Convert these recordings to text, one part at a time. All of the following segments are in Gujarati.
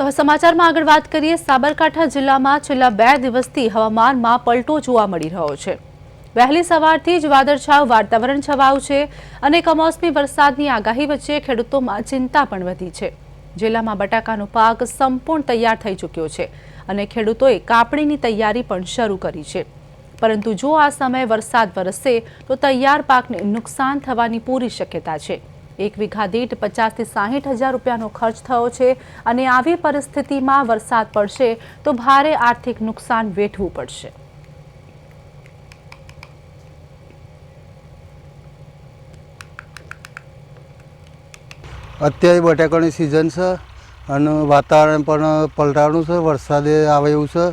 તો સમાચારમાં આગળ વાત કરીએ। સાબરકાંઠા જિલ્લામાં છેલ્લા 2 દિવસથી હવામાનમાં પલટો જોવા મળી રહ્યો છે। વહેલી સવારથી જ વાદળછાયું વાતાવરણ છવાયું છે અને કમોસમી વરસાદની આગાહી વચ્ચે ખેડૂતોમાં ચિંતા પણ વધી છે। જિલ્લામાં બટાકાનો પાક સંપૂર્ણ તૈયાર થઈ ચૂક્યો છે અને ખેડૂતોએ કાપણીની તૈયારી પણ શરૂ કરી છે। પરંતુ જો આ સમયે વરસાદ વરસશે તો તૈયાર પાકને નુકસાન થવાની પૂરી શક્યતા છે। 1 વીઘા દીઠ 50 થી 60 હજાર રૂપિયાનો ખર્ચ થયો છે અને આવી પરિસ્થિતિમાં વરસાદ પડશે તો ભારે આર્થિક નુકસાન વેઠવું પડશે। અત્યારે બટાકાની સિઝન છે અને વાતાવરણ પણ પલટાવાનું છે, વરસાદે આવે એવું છે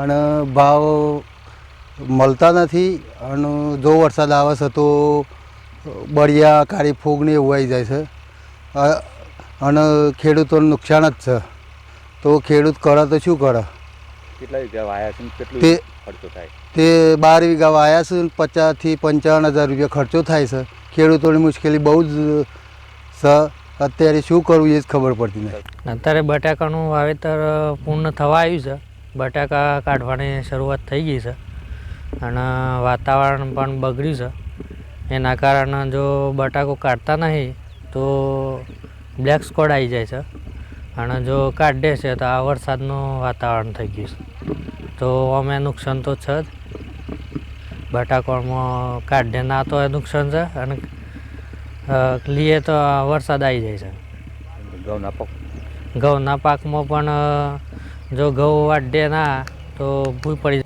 અને ભાવ મળતા નથી અને જો વરસાદ આવે છે તો બળિયા કાળી ફૂગ ને એવું આવી જાય છે અને ખેડૂતોને નુકસાન જ છે। તો ખેડૂત કરે તો શું કરે? કેટલા વીઘા વાયા છે, કેટલો ખર્ચો થાય? તે 12 વીઘા વાયા છે, 50 થી 55 હજાર રૂપિયા ખર્ચો થાય છે। ખેડૂતોની મુશ્કેલી બહુ જ છે। અત્યારે શું કરવું એ જ ખબર પડતી નથી। અત્યારે બટાકાનું વાવેતર પૂર્ણ થવા આવ્યું છે, બટાકા કાઢવાની શરૂઆત થઈ ગઈ છે અને વાતાવરણ પણ બગડ્યું છે। એના કારણે જો બટાકો કાઢતા નહીં તો બ્લેક સ્કોડ આવી જાય છે અને જો કાઢે છે તો આ વરસાદનું વાતાવરણ થઈ ગયું છે તો અમે નુકસાન તો છે જ। બટાકામાં કાઢે ના તો એ નુકસાન છે અને લીએ તો વરસાદ આવી જાય છે। ઘઉંના પાકમાં પણ જો ઘઉં વાઢે ના તો ભૂલ પડી